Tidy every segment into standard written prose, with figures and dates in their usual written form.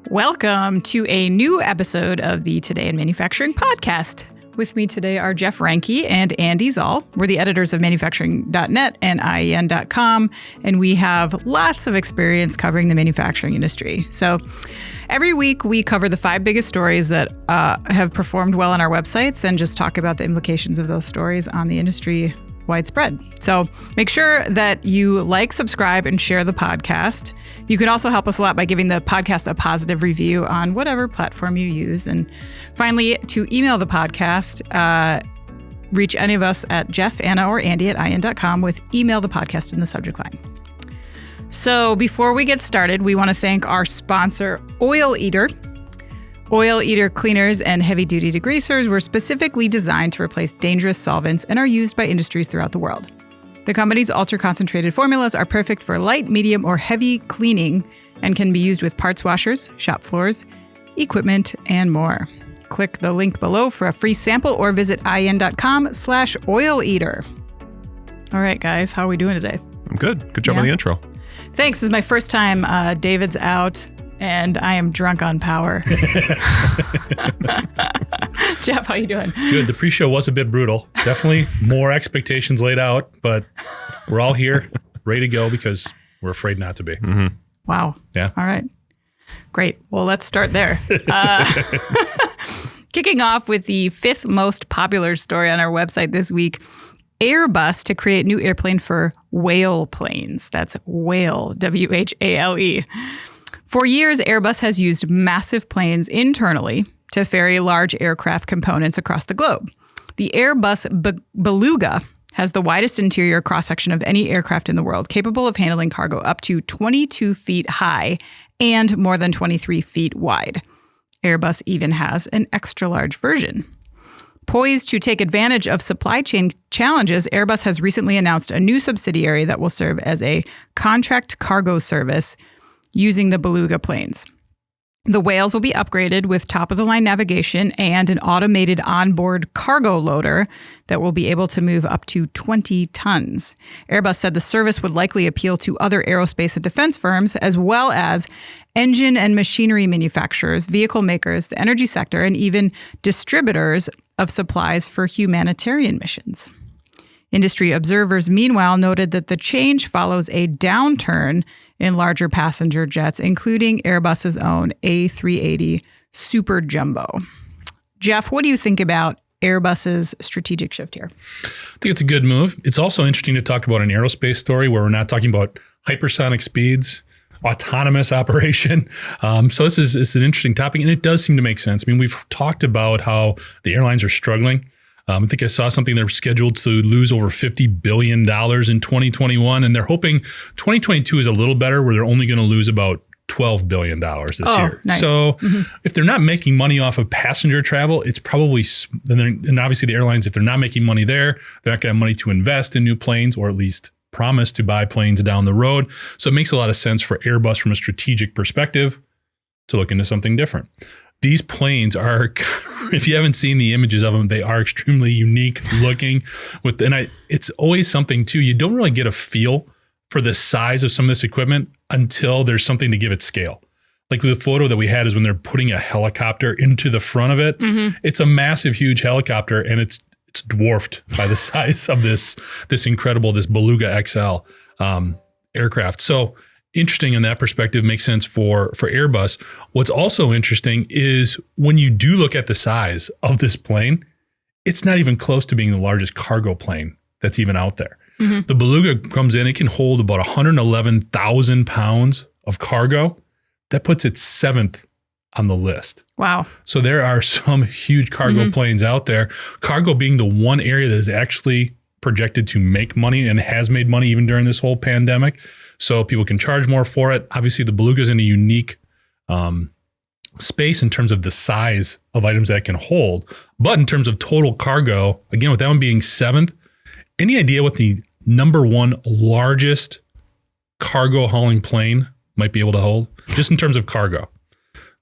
Welcome to a new episode of the Today in Manufacturing podcast. With me today are Jeff Reinke and Andy Zoll. We're the editors of manufacturing.net and IEN.com, and we have lots of experience covering the manufacturing industry. So every week we cover the 5 biggest stories that have performed well on our websites and just talk about the implications of those stories on the industry widespread. So make sure that you like, subscribe, and share the podcast. You can also help us a lot by giving the podcast a positive review on whatever platform you use. And finally, to email the podcast, reach any of us at Jeff, Anna, or Andy at IEN.com with email the podcast in the subject line. So before we get started, we want to thank our sponsor, Oil Eater. Oil Eater cleaners and heavy-duty degreasers were specifically designed to replace dangerous solvents and are used by industries throughout the world. The company's ultra-concentrated formulas are perfect for light, medium, or heavy cleaning and can be used with parts washers, shop floors, equipment, and more. Click the link below for a free sample or visit IEN.com/oileater. All right, guys, how are we doing today? I'm good. Good job on the intro. Thanks. This is my first time. David's out. And I am drunk on power. Jeff, how you doing? Good. The pre-show was a bit brutal. Definitely more expectations laid out, but we're all here, ready to go because we're afraid not to be. Mm-hmm. Wow. Yeah. All right. Great. Well, let's start there. Kicking off with the 5th most popular story on our website this week, Airbus to create new airplane for whale planes. That's whale, W-H-A-L-E. For years, Airbus has used massive planes internally to ferry large aircraft components across the globe. The Airbus Beluga has the widest interior cross-section of any aircraft in the world, capable of handling cargo up to 22 feet high and more than 23 feet wide. Airbus even has an extra-large version. Poised to take advantage of supply chain challenges, Airbus has recently announced a new subsidiary that will serve as a contract cargo service using the Beluga planes. The whales will be upgraded with top-of-the-line navigation and an automated onboard cargo loader that will be able to move up to 20 tons. Airbus said the service would likely appeal to other aerospace and defense firms, as well as engine and machinery manufacturers, vehicle makers, the energy sector, and even distributors of supplies for humanitarian missions. Industry observers, meanwhile, noted that the change follows a downturn in larger passenger jets, including Airbus's own A380 Super Jumbo. Jeff, what do you think about Airbus's strategic shift here? I think it's a good move. It's also interesting to talk about an aerospace story where we're not talking about hypersonic speeds, autonomous operation. So this is an interesting topic, and it does seem to make sense. I mean, we've talked about how the airlines are struggling. I think I saw something they're scheduled to lose over $50 billion in 2021, and they're hoping 2022 is a little better, where they're only going to lose about $12 billion this year. Nice. So if they're not making money off of passenger travel, it's probably, and obviously the airlines, if they're not making money there, they're not going to have money to invest in new planes, or at least promise to buy planes down the road. So it makes a lot of sense for Airbus from a strategic perspective to look into something different. These planes are, if you haven't seen the images of them, they are extremely unique looking. It's always something too. You don't really get a feel for the size of some of this equipment until there's something to give it scale. Like the photo that we had is when they're putting a helicopter into the front of it. Mm-hmm. It's a massive, huge helicopter, and it's dwarfed by the size of this incredible Beluga XL aircraft. So interesting in that perspective, makes sense for Airbus. What's also interesting is when you do look at the size of this plane, it's not even close to being the largest cargo plane that's even out there. Mm-hmm. The Beluga comes in, it can hold about 111,000 pounds of cargo. That puts it 7th on the list. Wow. So there are some huge cargo planes out there. Cargo being the one area that is actually projected to make money and has made money even during this whole pandemic. So people can charge more for it. Obviously, the Beluga is in a unique space in terms of the size of items that it can hold. But in terms of total cargo, again, with that one being 7th, any idea what the number 1 largest cargo hauling plane might be able to hold? Just in terms of cargo.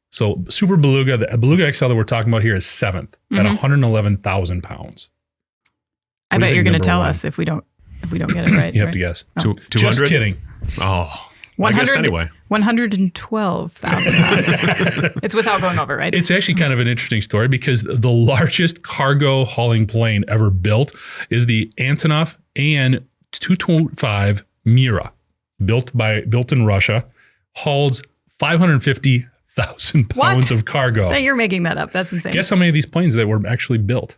So Super Beluga, the Beluga XL that we're talking about here is 7th at 111,000 pounds. I bet you're going to tell us if we don't get it right. You have to guess. 200? Just kidding. Oh. I guess anyway. 112,000 pounds. It's without going over, right? It's actually kind of an interesting story because the largest cargo hauling plane ever built is the Antonov An-225 Mira, built in Russia, hauls 550,000 pounds of cargo. You're making that up. That's insane. Guess how many of these planes that were actually built?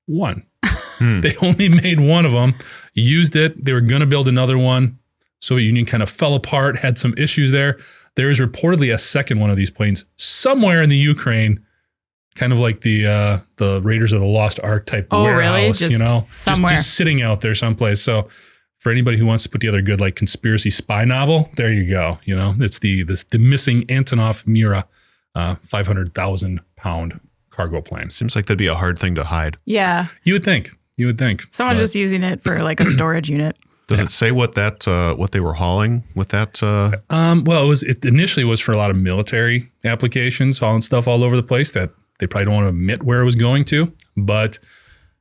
One. They only made one of them, used it. They were going to build another one. Soviet Union kind of fell apart, had some issues there. There is reportedly a second one of these planes somewhere in the Ukraine, kind of like the Raiders of the Lost Ark type warehouse, really? Somewhere. Just sitting out there someplace. So for anybody who wants to put together a good like conspiracy spy novel, there you go. It's the missing Antonov Mira, 500,000 pound cargo plane. Seems like that'd be a hard thing to hide. Yeah. You would think. Someone's just using it for like a storage unit. Does it say what they were hauling with that? Well, it initially was for a lot of military applications, hauling stuff all over the place that they probably don't want to admit where it was going to, but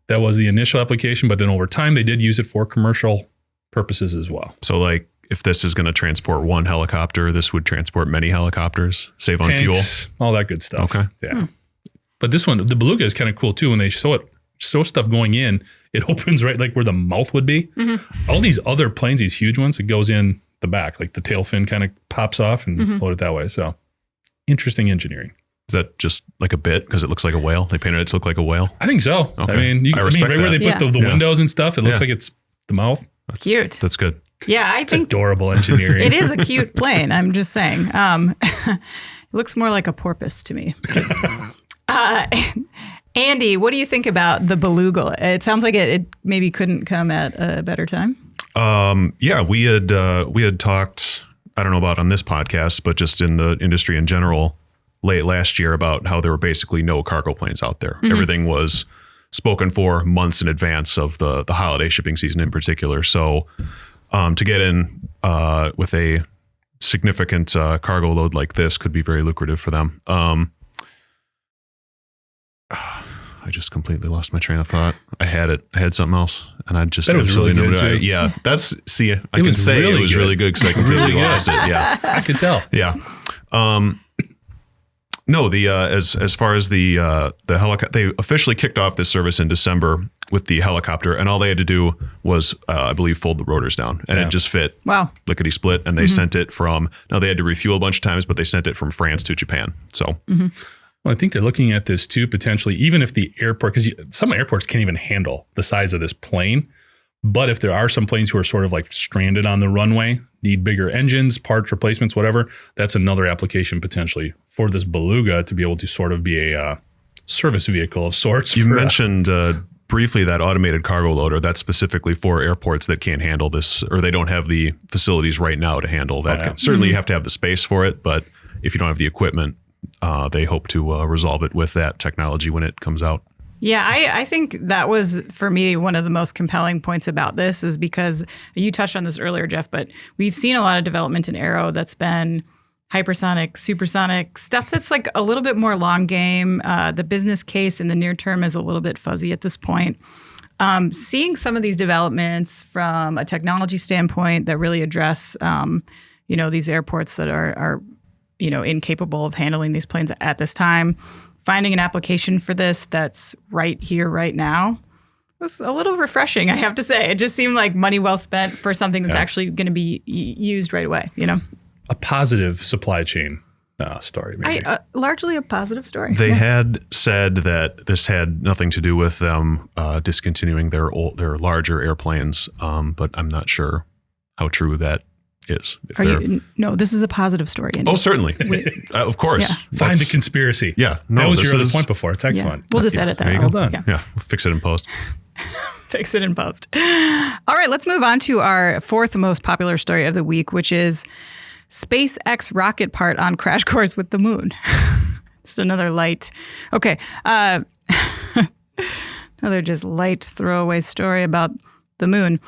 that was the initial application. But then over time, they did use it for commercial purposes as well. So like if this is going to transport one helicopter, this would transport many helicopters, save on fuel, all that good stuff. Okay. Yeah. But this one, the Beluga is kind of cool too. When they show stuff going in, it opens right like where the mouth would be. Mm-hmm. All these other planes, these huge ones, it goes in the back, like the tail fin kind of pops off and load it that way. So interesting engineering. Is that just like a bit because it looks like a whale? They painted it to look like a whale? I think so. Okay. I mean, right where they put the windows and stuff, it looks like it's the mouth. That's cute. That's good. Yeah, I think adorable engineering. It is a cute plane. I'm just saying. It looks more like a porpoise to me. Andy, what do you think about the Beluga? It sounds like it maybe couldn't come at a better time. Yeah, we had talked, I don't know about on this podcast, but just in the industry in general late last year about how there were basically no cargo planes out there. Mm-hmm. Everything was spoken for months in advance of the holiday shipping season in particular. So to get in with a significant cargo load like this could be very lucrative for them. I just completely lost my train of thought. I had something else, and I just absolutely really good too. Yeah, I can say it was really good because I completely lost it. Yeah, I could tell. Yeah. No, as far as the helicopter, they officially kicked off this service in December with the helicopter, and all they had to do was, I believe, fold the rotors down, and it just fit. Wow. Lickety split, and they sent it from. Now they had to refuel a bunch of times, but they sent it from France to Japan. So. Mm-hmm. Well, I think they're looking at this too, potentially, even if the airport, because some airports can't even handle the size of this plane. But if there are some planes who are sort of like stranded on the runway, need bigger engines, parts, replacements, whatever, that's another application potentially for this Beluga to be able to sort of be a service vehicle of sorts. You mentioned briefly that automated cargo loader. That's specifically for airports that can't handle this, or they don't have the facilities right now to handle that. Certainly you have to have the space for it, but if you don't have the equipment, they hope to resolve it with that technology when it comes out. Yeah, I think that was, for me, one of the most compelling points about this is because you touched on this earlier, Jeff, but we've seen a lot of development in aero that's been hypersonic, supersonic, stuff that's like a little bit more long game. The business case in the near term is a little bit fuzzy at this point. Seeing some of these developments from a technology standpoint that really address, these airports that are incapable of handling these planes at this time, finding an application for this that's right here, right now, was a little refreshing, I have to say. It just seemed like money well spent for something that's actually going to be used right away, A positive supply chain story, maybe. Largely a positive story. They had said that this had nothing to do with them discontinuing their larger airplanes, but I'm not sure how true that is. No, this is a positive story. Andy. Oh, certainly. Of course. Yeah. Find the conspiracy. Yeah. No, that was your other point before. It's excellent. Yeah. We'll just edit that. Well done. Yeah. We'll fix it in post. Fix it in post. All right, let's move on to our fourth most popular story of the week, which is SpaceX rocket part on crash course with the moon. Just another light. Okay. Another just light throwaway story about the moon.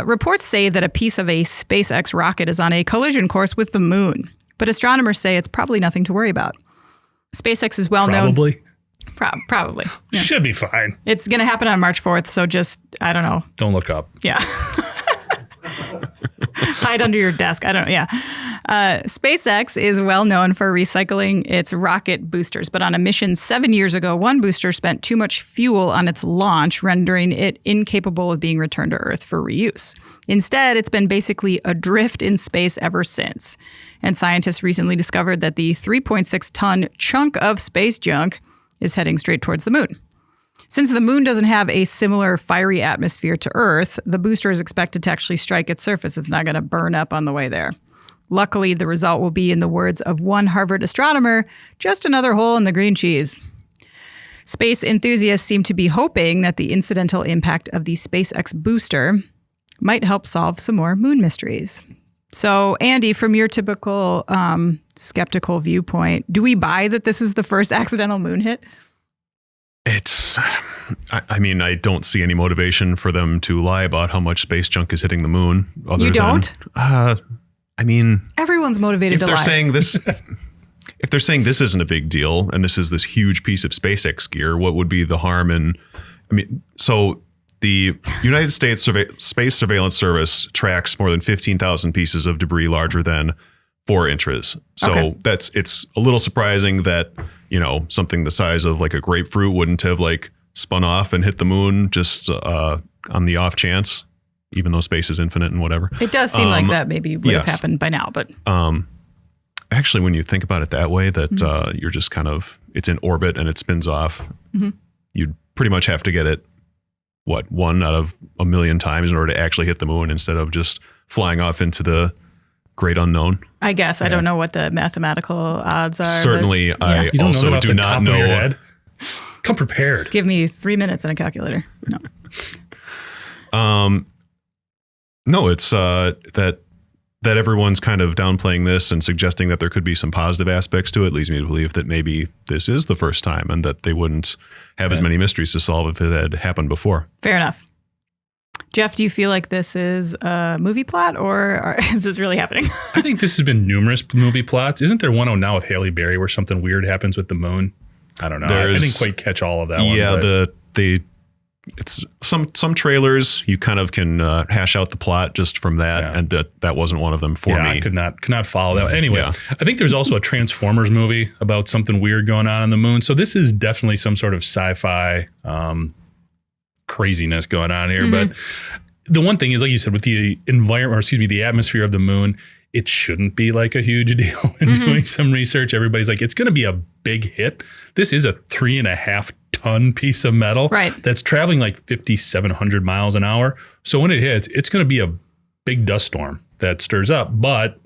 Reports say that a piece of a SpaceX rocket is on a collision course with the moon, but astronomers say it's probably nothing to worry about. SpaceX is well known. Probably. Yeah. Should be fine. It's going to happen on March 4th, so just, I don't know. Don't look up. Yeah. hide under your desk. I don't know. Yeah. SpaceX is well known for recycling its rocket boosters, but on a mission 7 years ago, one booster spent too much fuel on its launch, rendering it incapable of being returned to Earth for reuse. Instead, it's been basically adrift in space ever since. And scientists recently discovered that the 3.6-ton chunk of space junk is heading straight towards the moon. Since the moon doesn't have a similar fiery atmosphere to Earth, the booster is expected to actually strike its surface. It's not going to burn up on the way there. Luckily, the result will be, in the words of one Harvard astronomer, just another hole in the green cheese. Space enthusiasts seem to be hoping that the incidental impact of the SpaceX booster might help solve some more moon mysteries. So, Andy, from your typical skeptical viewpoint, do we buy that this is the first accidental moon hit? I mean, I don't see any motivation for them to lie about how much space junk is hitting the moon. You don't? I mean, everyone's motivated to lie. If they're saying this isn't a big deal and this is this huge piece of SpaceX gear, what would be the harm in? I mean, so the United States Space Surveillance Service tracks more than 15,000 pieces of debris larger than 4 inches. So it's a little surprising that, something the size of like a grapefruit wouldn't have like spun off and hit the moon just on the off chance, even though space is infinite and whatever. It does seem like that maybe would have happened by now, but actually, when you think about it that way, that you're just kind of, it's in orbit and it spins off, you'd pretty much have to get it, 1 out of a million times in order to actually hit the moon instead of just flying off into the great unknown. I guess. I don't know what the mathematical odds are. Certainly, I also do not know. Come prepared. Give me 3 minutes and a calculator. No. No, it's that everyone's kind of downplaying this and suggesting that there could be some positive aspects to it leads me to believe that maybe this is the first time and that they wouldn't have as many mysteries to solve if it had happened before. Fair enough. Jeff, do you feel like this is a movie plot or is this really happening? I think this has been numerous movie plots. Isn't there one now with Halle Berry where something weird happens with the moon? I don't know. I didn't quite catch all of that one. Yeah, it's some trailers you kind of can hash out the plot just from that, and that wasn't one of them for me. I could not follow that. Anyway, I think there's also a Transformers movie about something weird going on the moon. So this is definitely some sort of sci-fi craziness going on here. But the one thing is, like you said, with the the atmosphere of the moon, it shouldn't be like a huge deal. In doing some research, everybody's like, it's going to be a big hit. This is a 3.5-ton piece of metal that's traveling like 5,700 miles an hour. So when it hits, it's going to be a big dust storm that stirs up, but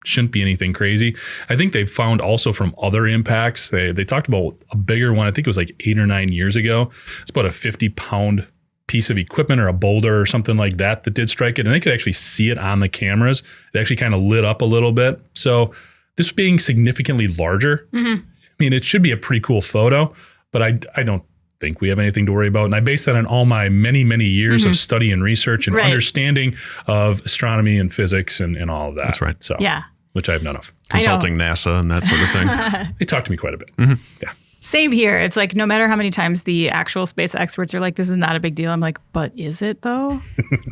shouldn't be anything crazy. I think they found also from other impacts, they talked about a bigger one. I think it was like 8 or 9 years ago. It's about a 50-pound piece of equipment or a boulder or something like that did strike it. And they could actually see it on the cameras. It actually kind of lit up a little bit. So this being significantly larger, I mean, it should be a pretty cool photo, but I don't think we have anything to worry about. And I base that on all my many, many years of study and research and understanding of astronomy and physics and all of that. That's right. So, which I have none of. Consulting NASA and that sort of thing. They talk to me quite a bit. Yeah. Same here. It's like no matter how many times the actual space experts are like, this is not a big deal. I'm like, but is it though?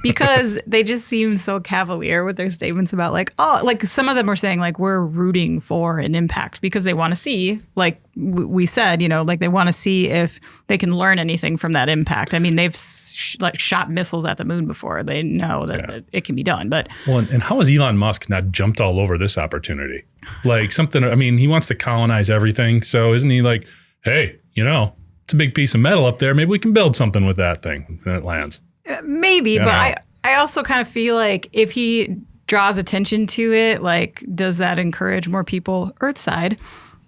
Because they just seem so cavalier with their statements about like, oh, like some of them are saying like, we're rooting for an impact because they want to see, like we said, like they want to see if they can learn anything from that impact. I mean, they've shot missiles at the moon before. They know that it can be done. But and how has Elon Musk not jumped all over this opportunity? Like something, I mean, he wants to colonize everything. So isn't he like, hey, it's a big piece of metal up there. Maybe we can build something with that thing when it lands. Maybe, but I also kind of feel like if he draws attention to it, like, does that encourage more people Earthside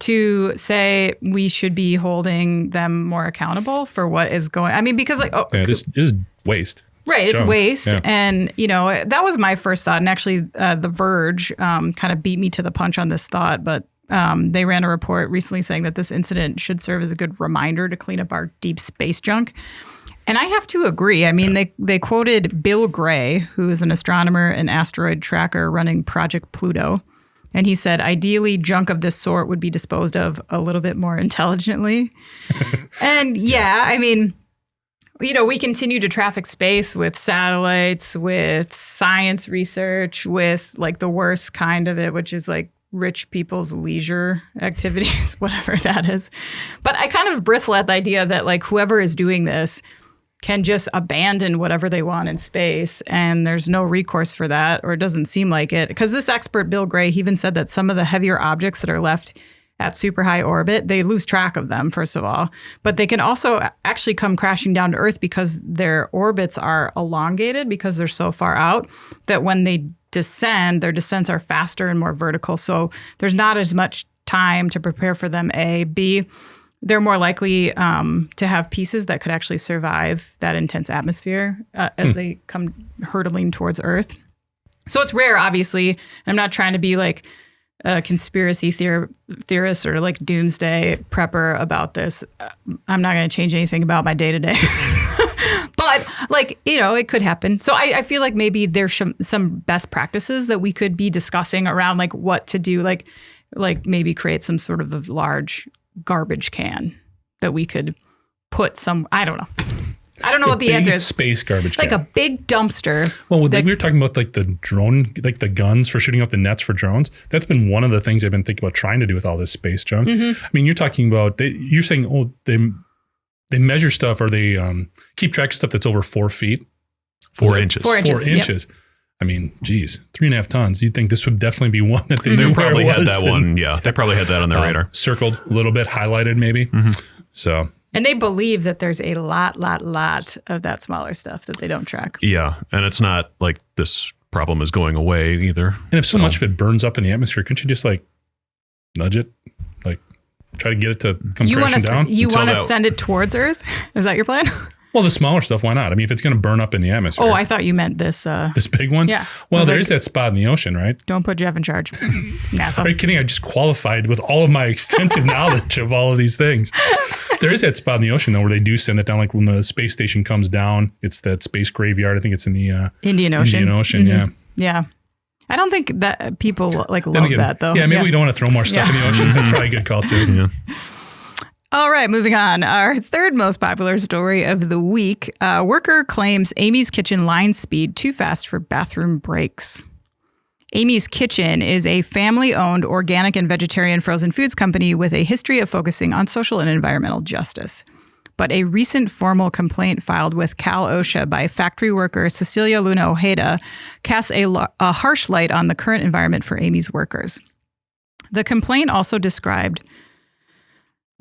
to say we should be holding them more accountable for what is going? I mean, because like, this is waste. Right, it's waste. Yeah. And, that was my first thought. And actually, The Verge kind of beat me to the punch on this thought. But they ran a report recently saying that this incident should serve as a good reminder to clean up our deep space junk. And I have to agree. I mean, they quoted Bill Gray, who is an astronomer and asteroid tracker running Project Pluto. And he said, ideally, junk of this sort would be disposed of a little bit more intelligently. And I mean, we continue to traffic space with satellites, with science research, with like the worst kind of it, which is like rich people's leisure activities, whatever that is. But I kind of bristle at the idea that like whoever is doing this can just abandon whatever they want in space and there's no recourse for that, or it doesn't seem like it. Because this expert, Bill Gray, he even said that some of the heavier objects that are left at super high orbit, they lose track of them, first of all. But they can also actually come crashing down to Earth because their orbits are elongated because they're so far out that when they descend, their descents are faster and more vertical. So there's not as much time to prepare for them, A. B, they're more likely to have pieces that could actually survive that intense atmosphere as they come hurtling towards Earth. So it's rare, obviously. I'm not trying to be like a conspiracy theorist or like doomsday prepper about this. I'm not going to change anything about my day-to-day. But like, it could happen. So I feel like maybe there's some best practices that we could be discussing around like what to do, like maybe create some sort of a large garbage can that we could put some, I don't know what the answer is. Space garbage can. Like a big dumpster. Well, we were talking about like the drone, like the guns for shooting up the nets for drones. That's been one of the things I've been thinking about trying to do with all this space junk. I mean, you're talking about, you're saying, they measure stuff or they keep track of stuff that's over 4 feet. 4 inches. 4 inches. 4 inches. Yep. I mean, geez, 3.5 tons. You'd think this would definitely be one that they They probably had that one. Yeah, they probably had that on their radar. Circled a little bit, highlighted maybe. So. And they believe that there's a lot of that smaller stuff that they don't track. Yeah, and it's not like this problem is going away either. And if so much of it burns up in the atmosphere, couldn't you just like nudge it? Like try to get it to come crashing down? You want to send it towards Earth? Is that your plan? Well, the smaller stuff, why not? I mean, if it's going to burn up in the atmosphere. Oh, I thought you meant this. This big one? Yeah. Well, there is that spot in the ocean, right? Don't put Jeff in charge. NASA. Are you kidding? I just qualified with all of my extensive knowledge of all of these things. There is that spot in the ocean, though, where they do send it down. Like when the space station comes down, it's that space graveyard. I think it's in the Indian Ocean. Yeah. Yeah. I don't think that people like love that, though. Yeah, maybe we don't want to throw more stuff in the ocean. That's probably a good call, too. Yeah. All right, moving on. Our third most popular story of the week. Worker claims Amy's Kitchen line speed too fast for bathroom breaks. Amy's Kitchen is a family-owned organic and vegetarian frozen foods company with a history of focusing on social and environmental justice. But a recent formal complaint filed with Cal OSHA by factory worker Cecilia Luna Ojeda casts a harsh light on the current environment for Amy's workers. The complaint also described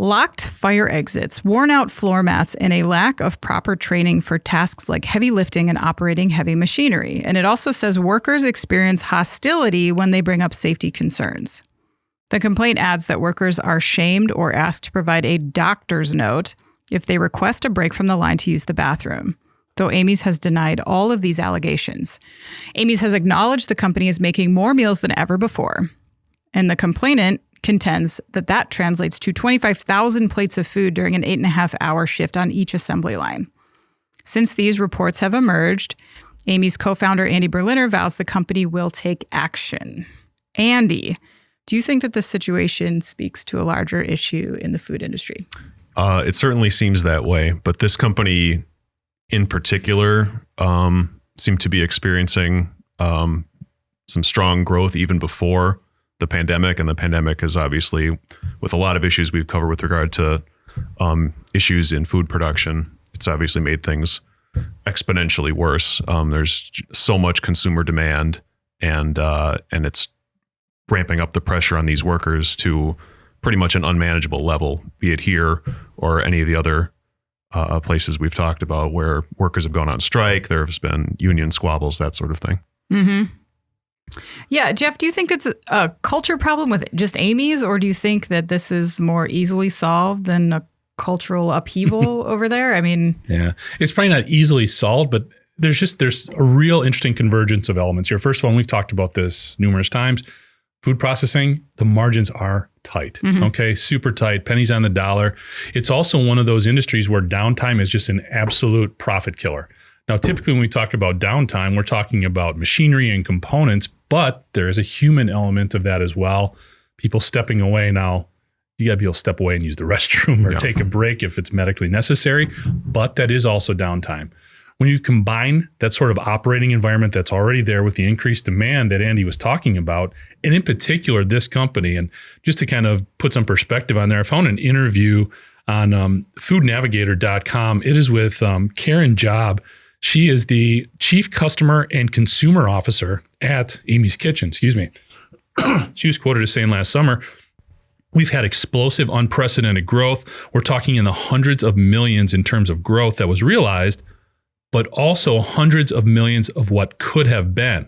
locked fire exits, worn-out floor mats, and a lack of proper training for tasks like heavy lifting and operating heavy machinery. And it also says workers experience hostility when they bring up safety concerns. The complaint adds that workers are shamed or asked to provide a doctor's note if they request a break from the line to use the bathroom, though Amy's has denied all of these allegations. Amy's has acknowledged the company is making more meals than ever before, and the complainant contends that translates to 25,000 plates of food during an 8.5-hour shift on each assembly line. Since these reports have emerged, Amy's co-founder Andy Berliner vows the company will take action. Andy, do you think that this situation speaks to a larger issue in the food industry? It certainly seems that way, but this company in particular seemed to be experiencing some strong growth even before the pandemic, and the pandemic is obviously, with a lot of issues we've covered with regard to issues in food production, it's obviously made things exponentially worse. There's so much consumer demand, and it's ramping up the pressure on these workers to pretty much an unmanageable level, be it here or any of the other places we've talked about where workers have gone on strike. There's been union squabbles, that sort of thing. Mm-hmm. Yeah, Jeff, do you think it's a culture problem with just Amy's, or do you think that this is more easily solved than a cultural upheaval over there? I mean, yeah, it's probably not easily solved, but there's a real interesting convergence of elements here. First of all, and we've talked about this numerous times, food processing, the margins are tight. Okay, super tight, pennies on the dollar. It's also one of those industries where downtime is just an absolute profit killer. Now, typically when we talk about downtime, we're talking about machinery and components, but there is a human element of that as well. People stepping away now, you got to be able to step away and use the restroom or take a break if it's medically necessary. But that is also downtime. When you combine that sort of operating environment that's already there with the increased demand that Andy was talking about, and in particular, this company, and just to kind of put some perspective on there, I found an interview on foodnavigator.com. It is with Karen Job. She is the Chief Customer and Consumer Officer at Amy's Kitchen, She was quoted as saying last summer, "We've had explosive, unprecedented growth. We're talking in the hundreds of millions in terms of growth that was realized, but also hundreds of millions of what could have been.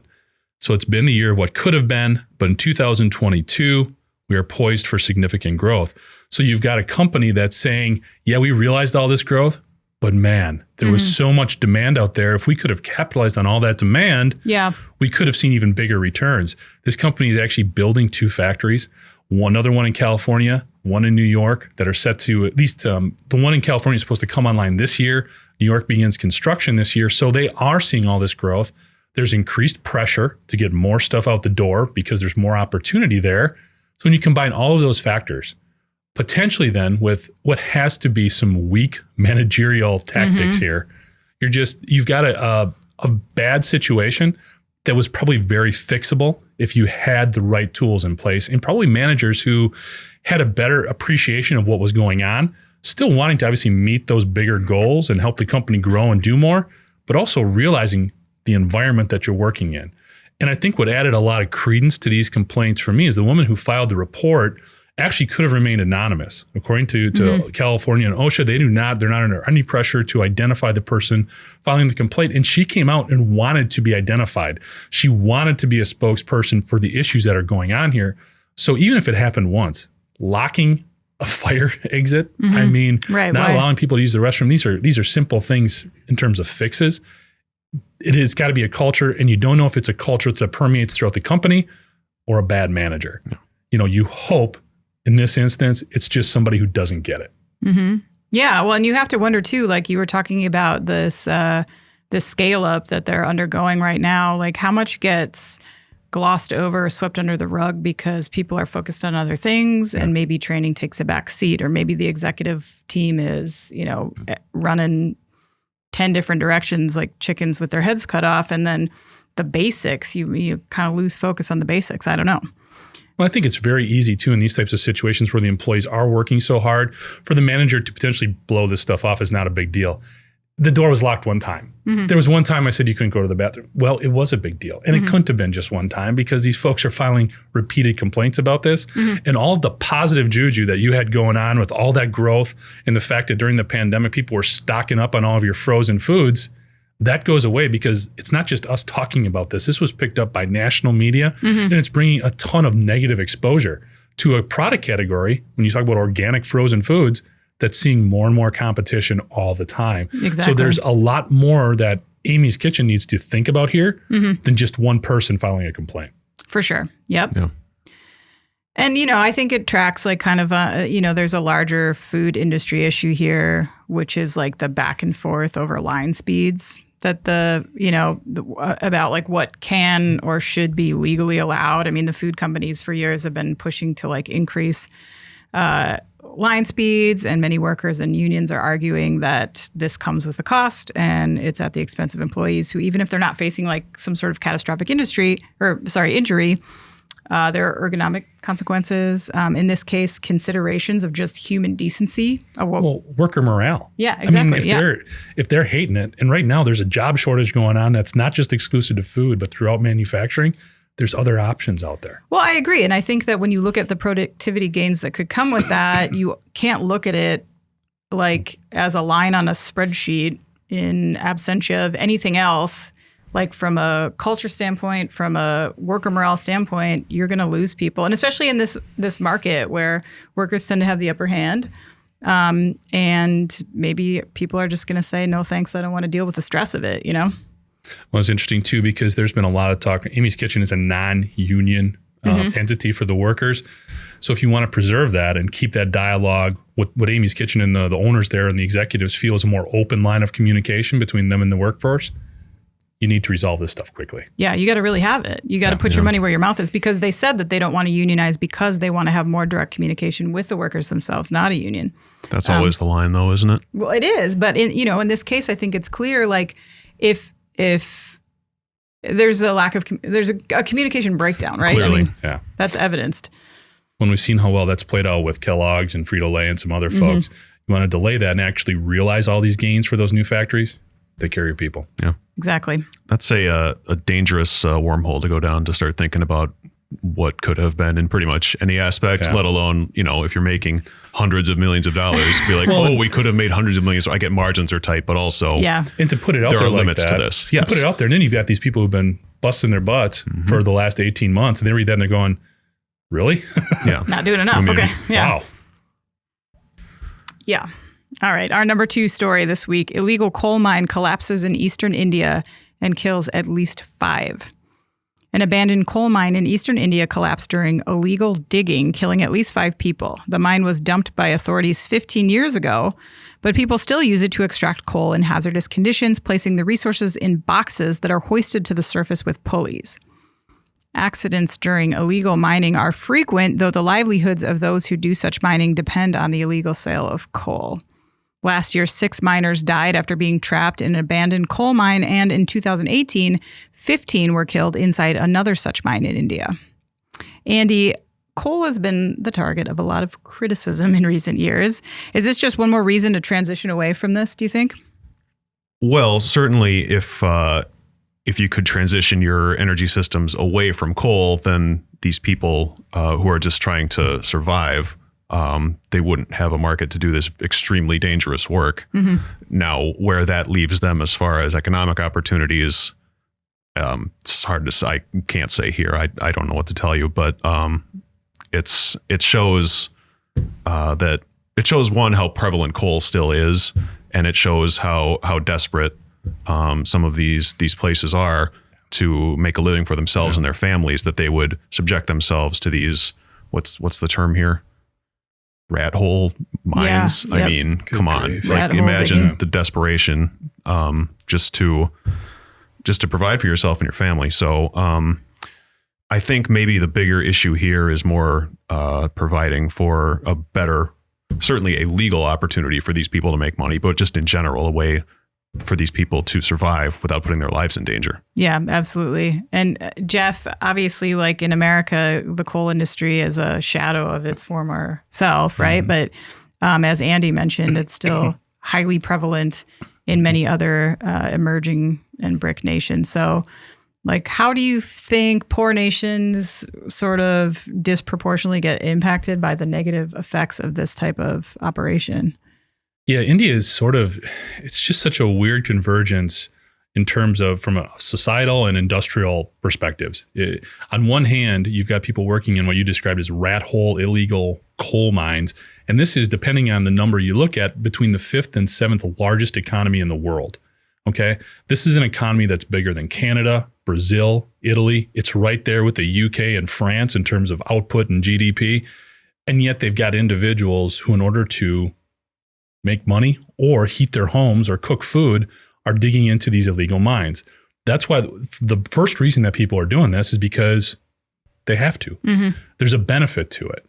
So it's been the year of what could have been, but in 2022, we are poised for significant growth." So you've got a company that's saying, yeah, we realized all this growth, but man, there was so much demand out there. If we could have capitalized on all that demand, we could have seen even bigger returns. This company is actually building 2 factories, another one in California, one in New York, that are set to at least the one in California is supposed to come online this year. New York begins construction this year. So they are seeing all this growth. There's increased pressure to get more stuff out the door because there's more opportunity there. So when you combine all of those factors, potentially then with what has to be some weak managerial tactics here, you've got a bad situation that was probably very fixable if you had the right tools in place, and probably managers who had a better appreciation of what was going on, still wanting to obviously meet those bigger goals and help the company grow and do more, but also realizing the environment that you're working in. And I think what added a lot of credence to these complaints for me is the woman who filed the report actually could have remained anonymous. According to California and OSHA, they're not under any pressure to identify the person filing the complaint. And she came out and wanted to be identified. She wanted to be a spokesperson for the issues that are going on here. So even if it happened once, locking a fire exit, allowing people to use the restroom, these are simple things in terms of fixes. It has got to be a culture, and you don't know if it's a culture that permeates throughout the company or a bad manager. No. You hope in this instance, it's just somebody who doesn't get it. Yeah. Well, and you have to wonder too, like you were talking about this scale up that they're undergoing right now, like how much gets glossed over or swept under the rug because people are focused on other things and maybe training takes a back seat, or maybe the executive team is, running 10 different directions like chickens with their heads cut off. And then the basics, you kind of lose focus on the basics. I don't know. Well, I think it's very easy, too, in these types of situations where the employees are working so hard, for the manager to potentially blow this stuff off is not a big deal. The door was locked one time. There was one time I said you couldn't go to the bathroom. Well, it was a big deal. And it couldn't have been just one time because these folks are filing repeated complaints about this. And all of the positive juju that you had going on with all that growth and the fact that during the pandemic, people were stocking up on all of your frozen foods, that goes away because it's not just us talking about this. This was picked up by national media, and it's bringing a ton of negative exposure to a product category, when you talk about organic frozen foods, that's seeing more and more competition all the time. Exactly. So there's a lot more that Amy's Kitchen needs to think about here than just one person filing a complaint. For sure. Yep. Yeah. And, I think it tracks like kind of, there's a larger food industry issue here, which is like the back and forth over line speeds that about like what can or should be legally allowed. I mean, the food companies for years have been pushing to like increase line speeds, and many workers and unions are arguing that this comes with a cost and it's at the expense of employees who, even if they're not facing like some sort of catastrophic injury, there are ergonomic consequences. In this case, considerations of just human decency. Worker morale. Yeah, exactly. I mean, if they're hating it, and right now there's a job shortage going on that's not just exclusive to food, but throughout manufacturing, there's other options out there. Well, I agree. And I think that when you look at the productivity gains that could come with that, you can't look at it like as a line on a spreadsheet in absentia of anything else. Like from a culture standpoint, from a worker morale standpoint, you're going to lose people. And especially in this market where workers tend to have the upper hand. And maybe people are just going to say, no, thanks, I don't want to deal with the stress of it, Well, it's interesting, too, because there's been a lot of talk. Amy's Kitchen is a non-union entity for the workers. So if you want to preserve that and keep that dialogue, what Amy's Kitchen and the owners there and the executives feel is a more open line of communication between them and the workforce, you need to resolve this stuff quickly. Yeah, you got to really have it. You got to put your money where your mouth is, because they said that they don't want to unionize because they want to have more direct communication with the workers themselves, not a union. That's always the line, though, isn't it? Well, it is, but in this case, I think it's clear. Like, if there's a communication breakdown, right? Clearly, yeah, that's evidenced. When we've seen how well that's played out with Kellogg's and Frito-Lay and some other folks, you want to delay that and actually realize all these gains for those new factories. Take care of your people. Yeah, exactly. That's a dangerous wormhole to go down, to start thinking about what could have been in pretty much any aspect, let alone, if you're making hundreds of millions of dollars, be like, we could have made hundreds of millions. So I get margins are tight, but also and to put it out there, there are like limits that, to this. Yes. To put it out there, and then you've got these people who've been busting their butts for the last 18 months, and they read that and they're going, really? Yeah. Not doing enough. Okay. Yeah. Wow. Yeah. All right. Our number 2 story this week: illegal coal mine collapses in eastern India and kills at least 5. An abandoned coal mine in eastern India collapsed during illegal digging, killing at least 5 people. The mine was dumped by authorities 15 years ago, but people still use it to extract coal in hazardous conditions, placing the resources in boxes that are hoisted to the surface with pulleys. Accidents during illegal mining are frequent, though the livelihoods of those who do such mining depend on the illegal sale of coal. Last year, 6 miners died after being trapped in an abandoned coal mine, and in 2018, 15 were killed inside another such mine in India. Andy, coal has been the target of a lot of criticism in recent years. Is this just one more reason to transition away from this, do you think? Well, certainly if you could transition your energy systems away from coal, then these people who are just trying to survive, they wouldn't have a market to do this extremely dangerous work. Now, where that leaves them as far as economic opportunities, it's hard to say. I can't say here. I don't know what to tell you, but it shows one, how prevalent coal still is, and it shows how desperate some of these places are to make a living for themselves and their families, that they would subject themselves to these, what's the term here? Rat hole mines. Yeah, I mean, come on, like imagine the desperation just to provide for yourself and your family. So I think maybe the bigger issue here is more providing for a better, certainly a legal opportunity for these people to make money, but just in general, a way for these people to survive without putting their lives in danger. Yeah, absolutely. And Jeff, obviously, like in America, the coal industry is a shadow of its former self, right? But as Andy mentioned, it's still highly prevalent in many other emerging and BRIC nations. So, like, how do you think poor nations sort of disproportionately get impacted by the negative effects of this type of operation? Yeah, India is it's just such a weird convergence in terms of from a societal and industrial perspectives. On one hand, you've got people working in what you described as rat hole illegal coal mines. And this is, depending on the number you look at, between the 5th and 7th largest economy in the world. Okay. This is an economy that's bigger than Canada, Brazil, Italy. It's right there with the UK and France in terms of output and GDP. And yet they've got individuals who, in order to make money or heat their homes or cook food, are digging into these illegal mines. That's why the first reason that people are doing this is because they have to. There's a benefit to it.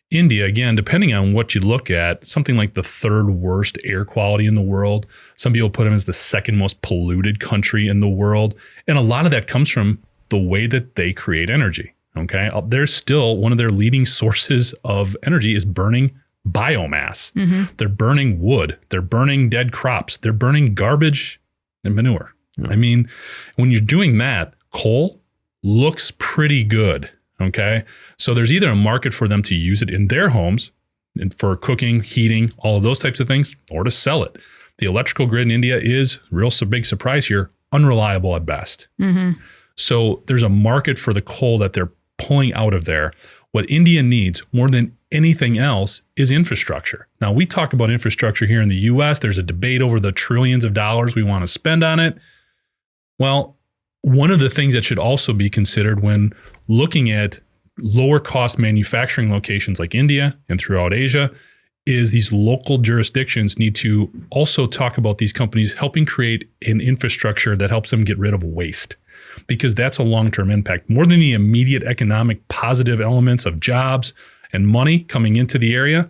India, again, depending on what you look at, something like the 3rd worst air quality in the world. Some people put them as the 2nd most polluted country in the world. And a lot of that comes from the way that they create energy. Okay. There's still one of their leading sources of energy is burning biomass. They're burning wood. They're burning dead crops. They're burning garbage and manure. I mean, when you're doing that, coal looks pretty good. Okay. So there's either a market for them to use it in their homes and for cooking, heating, all of those types of things, or to sell it. The electrical grid in India is, big surprise here, unreliable at best. So there's a market for the coal that they're pulling out of there. What India needs more than anything else is infrastructure. Now, we talk about infrastructure here in the U.S. There's a debate over the trillions of dollars we want to spend on it. Well, one of the things that should also be considered when looking at lower cost manufacturing locations like India and throughout Asia is these local jurisdictions need to also talk about these companies helping create an infrastructure that helps them get rid of waste, because that's a long-term impact. More than the immediate economic positive elements of jobs and money coming into the area,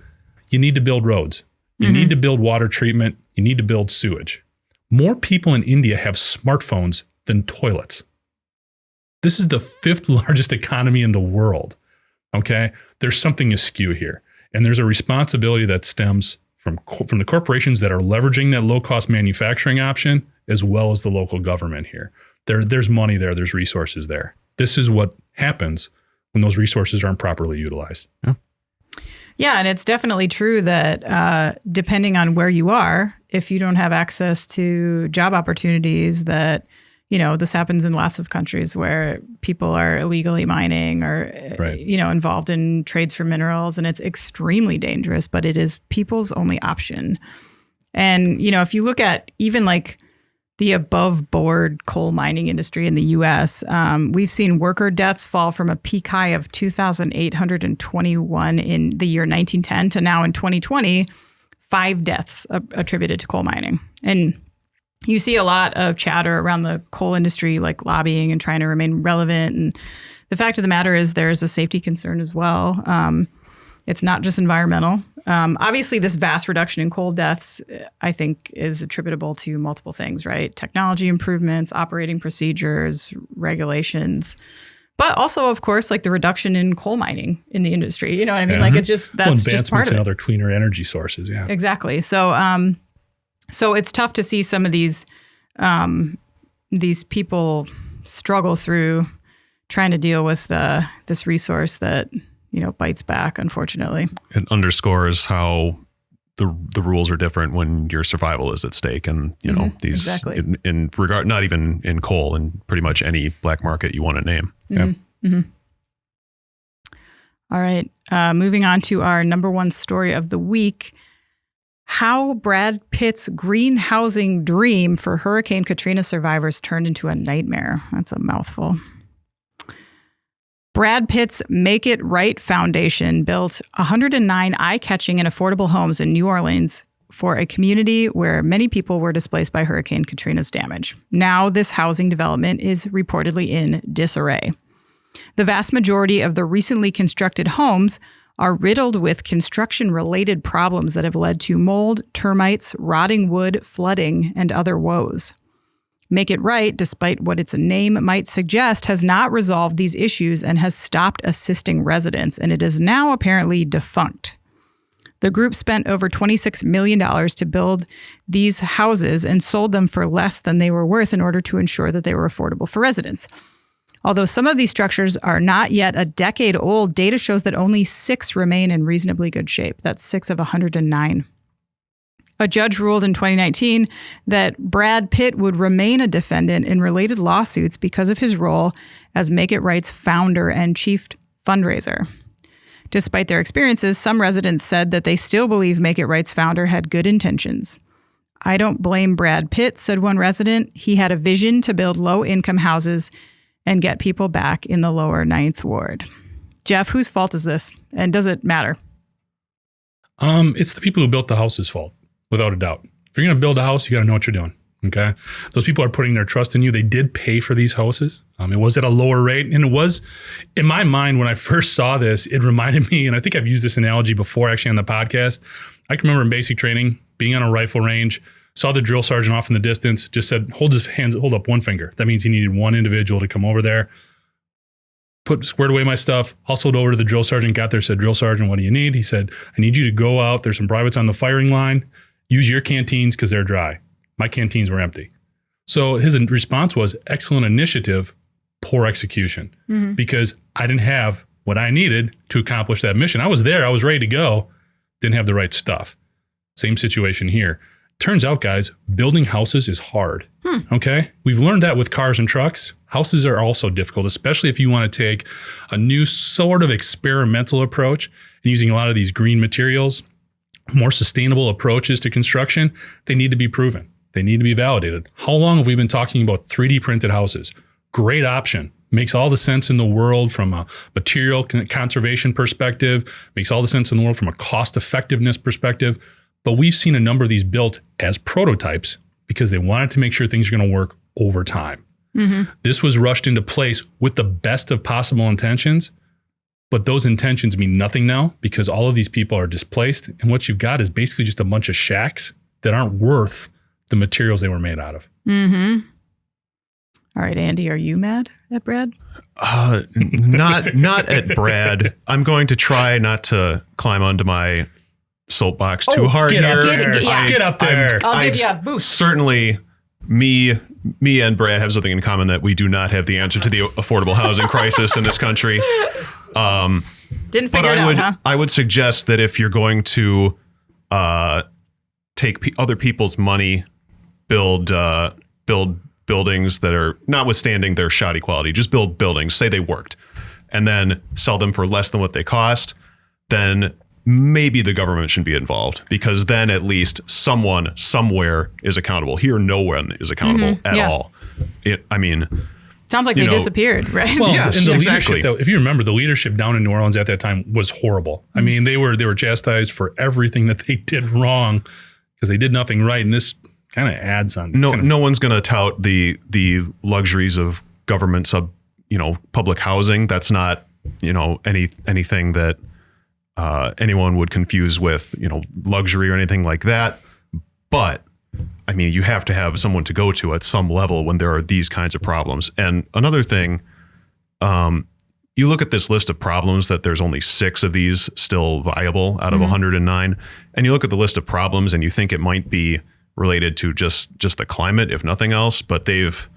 you need to build roads. You need to build water treatment. You need to build sewage. More people in India have smartphones than toilets. This is the 5th largest economy in the world. Okay? There's something askew here. And there's a responsibility that stems from the corporations that are leveraging that low-cost manufacturing option, as well as the local government here. There's money there. There's resources there. This is what happens when those resources aren't properly utilized. Yeah, and it's definitely true that depending on where you are, if you don't have access to job opportunities, that, you know, this happens in lots of countries where people are illegally mining or, you know, involved in trades for minerals, and it's extremely dangerous, but it is people's only option. And, you know, if you look at even like the above board coal mining industry in the U.S., we've seen worker deaths fall from a peak high of 2,821 in the year 1910 to now in 2020, 5 deaths attributed to coal mining. And you see a lot of chatter around the coal industry, like lobbying and trying to remain relevant. And the fact of the matter is there's a safety concern as well. It's not just environmental. Obviously, this vast reduction in coal deaths, I think, is attributable to multiple things, right? Technology improvements, operating procedures, regulations, but also, of course, like the reduction in coal mining in the industry. You know what I mean? Like it's just, that's just part of it. And other cleaner energy sources, yeah. Exactly. So, so it's tough to see some of these people struggle through trying to deal with this resource that, you know, bites back, unfortunately. It underscores how the rules are different when your survival is at stake, and you know these in regard, not even in coal, and pretty much any black market you want to name. All right, moving on to our number one story of the week: how Brad Pitt's green housing dream for Hurricane Katrina survivors turned into a nightmare. That's a mouthful. Brad Pitt's Make It Right Foundation built 109 eye-catching and affordable homes in New Orleans for a community where many people were displaced by Hurricane Katrina's damage. Now, this housing development is reportedly in disarray. The vast majority of the recently constructed homes are riddled with construction-related problems that have led to mold, termites, rotting wood, flooding, and other woes. Make It Right, despite what its name might suggest, has not resolved these issues and has stopped assisting residents, and it is now apparently defunct. The group spent over $26 million to build these houses and sold them for less than they were worth in order to ensure that they were affordable for residents. Although some of these structures are not yet a decade old, data shows that only 6 remain in reasonably good shape. That's 6 of 109. A judge ruled in 2019 that Brad Pitt would remain a defendant in related lawsuits because of his role as Make It Right's founder and chief fundraiser. Despite their experiences, some residents said that they still believe Make It Right's founder had good intentions. "I don't blame Brad Pitt," said one resident. "He had a vision to build low-income houses and get people back in the lower 9th Ward." Jeff, whose fault is this? And does it matter? It's the people who built the house's fault. Without a doubt. If you're going to build a house, you got to know what you're doing. Okay. Those people are putting their trust in you. They did pay for these houses. It was at a lower rate. And it was, in my mind, when I first saw this, it reminded me, and I think I've used this analogy before actually on the podcast. I can remember in basic training, being on a rifle range, saw the drill sergeant off in the distance, just said, hold up one finger. That means he needed one individual to come over there, squared away my stuff, hustled over to the drill sergeant, got there, said, "Drill sergeant, what do you need?" He said, "I need you to go out. There's some privates on the firing line. Use your canteens because they're dry." My canteens were empty. So his response was excellent initiative, poor execution, because I didn't have what I needed to accomplish that mission. I was there. I was ready to go. Didn't have the right stuff. Same situation here. Turns out, guys, building houses is hard. Okay? We've learned that with cars and trucks. Houses are also difficult, especially if you want to take a new sort of experimental approach and using a lot of these green materials, more sustainable approaches to construction. They need to be proven. They need to be validated. How long have we been talking about 3D printed houses? Great option. Makes all the sense in the world from a material conservation perspective, makes all the sense in the world from a cost effectiveness perspective. But we've seen a number of these built as prototypes because they wanted to make sure things are going to work over time. This was rushed into place with the best of possible intentions, but those intentions mean nothing now because all of these people are displaced. And what you've got is basically just a bunch of shacks that aren't worth the materials they were made out of. All right, Andy, are you mad at Brad? Not at Brad. I'm going to try not to climb onto my soapbox too hard Get here. up there. Get up there. I'll give you a boost. Certainly, me and Brad have something in common that we do not have the answer to the affordable housing crisis in this country. Didn't figure it out, huh? I would suggest that if you're going to take other people's money, build buildings that are notwithstanding their shoddy quality, just build buildings, say they worked, and then sell them for less than what they cost, then maybe the government shouldn't be involved because then at least someone somewhere is accountable. Here, no one is accountable at all. Sounds like they disappeared, right? Well, yes, and the exactly. leadership, though, if you remember, the leadership down in New Orleans at that time was horrible. I mean, they were chastised for everything that they did wrong because they did nothing right, and this kind of adds on. No one's going to tout the luxuries of government public housing. That's not anything that anyone would confuse with luxury or anything like that. But I mean, you have to have someone to go to at some level when there are these kinds of problems. And another thing, you look at this list of problems that there's only 6 of these still viable out of 109, and you look at the list of problems and you think it might be related to just the climate, if nothing else. But they've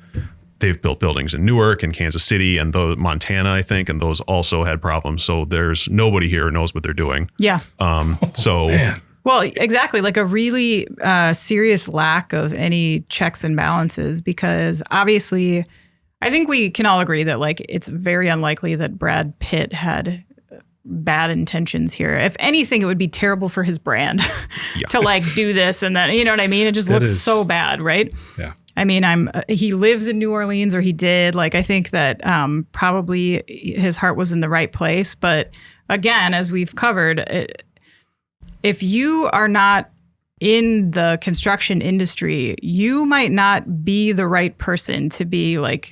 built buildings in Newark and Kansas City and Montana, I think, and those also had problems. So there's nobody here who knows what they're doing. Yeah. Man. Well, exactly. Like a really serious lack of any checks and balances, because obviously I think we can all agree that like it's very unlikely that Brad Pitt had bad intentions here. If anything, it would be terrible for his brand to like do this and that, you know what I mean? It just looks so bad, right? Yeah. I mean, he lives in New Orleans, or he did. Like, I think that probably his heart was in the right place. But again, as we've covered, if you are not in the construction industry, you might not be the right person to be like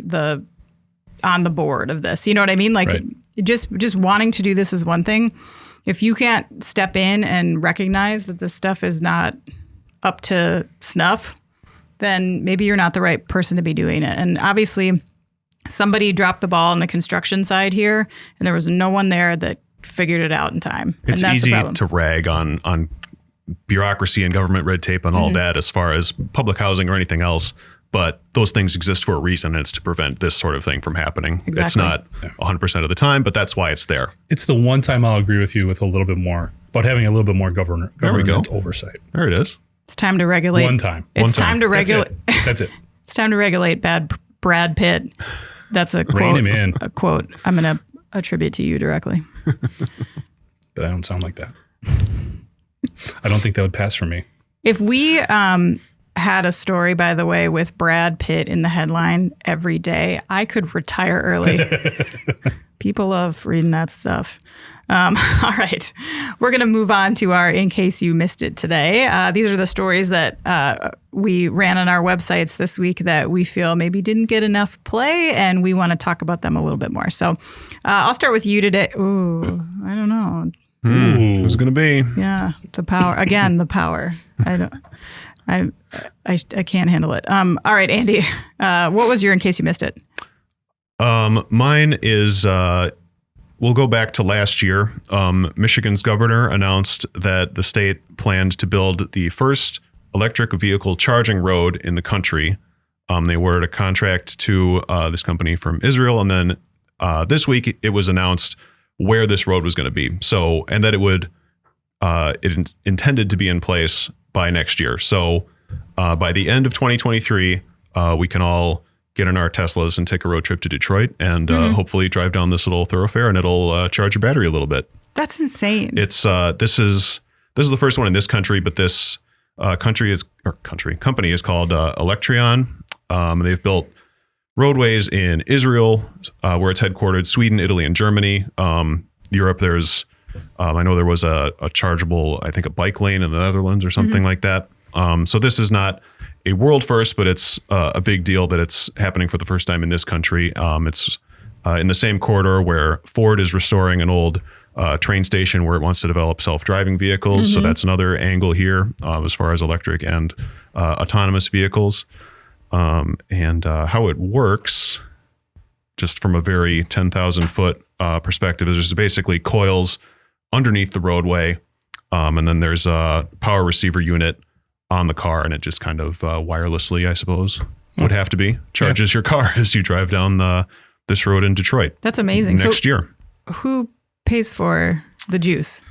on the board of this. You know what I mean? Like just wanting to do this is one thing. If you can't step in and recognize that this stuff is not up to snuff, then maybe you're not the right person to be doing it. And obviously somebody dropped the ball on the construction side here, and there was no one there that figured it out in time. It's and that's easy to rag on bureaucracy and government red tape and all that as far as public housing or anything else. But those things exist for a reason, and it's to prevent this sort of thing from happening. Exactly. It's not 100% of the time, but that's why it's there. It's the one time I'll agree with you with a little bit more, about having a little bit more government oversight. There it is. It's time to regulate. One time. It's time to regulate. That's it. It's time to regulate bad Brad Pitt. That's a quote. Rein him in. A quote I'm going to attribute to you directly. But I don't sound like that. I don't think that would pass for me. If we had a story, by the way, with Brad Pitt in the headline every day, I could retire early. People love reading that stuff. All right. We're going to move on to our In Case You Missed It today. These are the stories that we ran on our websites this week that we feel maybe didn't get enough play, and we want to talk about them a little bit more. So I'll start with you today. Ooh, I don't know. Who's it going to be? Yeah, the power. Again, the power. I can't handle it. All right, Andy, what was your In Case You Missed It? Mine is, we'll go back to last year. Michigan's governor announced that the state planned to build the first electric vehicle charging road in the country. They awarded a contract to this company from Israel. And then this week it was announced where this road was going to be. So, and that it intended to be in place by next year. So by the end of 2023, we can all get in our Teslas and take a road trip to Detroit and hopefully drive down this little thoroughfare, and it'll charge your battery a little bit. That's insane. It's this is the first one in this country, but this company is called Electrion. They've built roadways in Israel, where it's headquartered, Sweden, Italy, and Germany. Europe, there's, I know there was a chargeable, I think a bike lane in the Netherlands or something like that. So this is not a world first, but it's a big deal that it's happening for the first time in this country. It's in the same corridor where Ford is restoring an old train station where it wants to develop self-driving vehicles. So that's another angle here as far as electric and autonomous vehicles. And how it works, just from a very 10,000 foot perspective, is there's basically coils underneath the roadway. And then there's a power receiver unit on the car, and it just kind of wirelessly, I suppose, would have to be, charges your car as you drive down this road in Detroit. That's amazing. Next year. Who pays for the juice?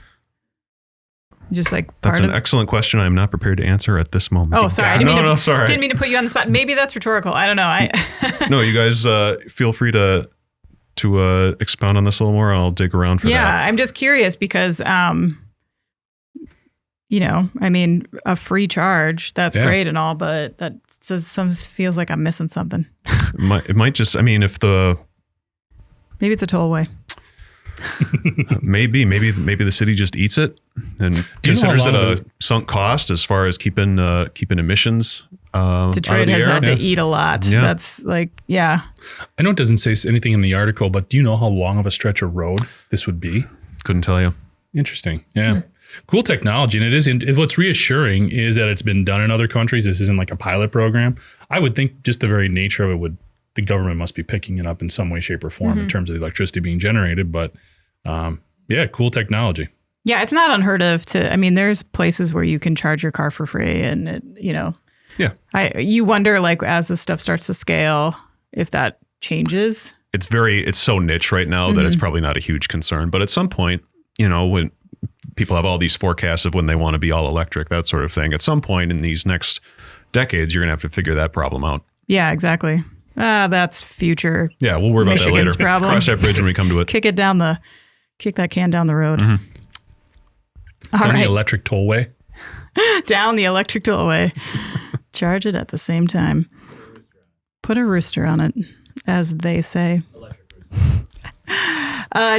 Just like that's an excellent question. I'm not prepared to answer at this moment. Oh, sorry. Sorry. Didn't mean to put you on the spot. Maybe that's rhetorical. I don't know. No, you guys feel free to expound on this a little more. I'll dig around for that. Yeah, I'm just curious because, you know, I mean, a free charge, that's great and all, but that just feels like I'm missing something. It might just, I mean, maybe it's a tollway. maybe the city just eats it and considers it a sunk cost as far as keeping emissions. Detroit has had to eat a lot. Yeah. That's like, I know it doesn't say anything in the article, but do you know how long of a stretch of road this would be? Couldn't tell you. Interesting. Yeah. Cool technology. And it is, what's reassuring is that it's been done in other countries. This isn't like a pilot program. I would think just the very nature of it the government must be picking it up in some way, shape, or form in terms of the electricity being generated. But cool technology. Yeah, it's not unheard of there's places where you can charge your car for free and it, you wonder, like, as this stuff starts to scale, if that changes. It's so niche right now that it's probably not a huge concern. But at some point, when people have all these forecasts of when they want to be all electric, that sort of thing, at some point in these next decades, you're going to have to figure that problem out. Yeah, exactly. That's future. Yeah, we'll worry about Michigan's that later. Problem. Cross that bridge when we come to it. Kick that can down the road. All right. The electric tollway. Down the electric tollway. Charge it at the same time. Put a rooster on it, as they say.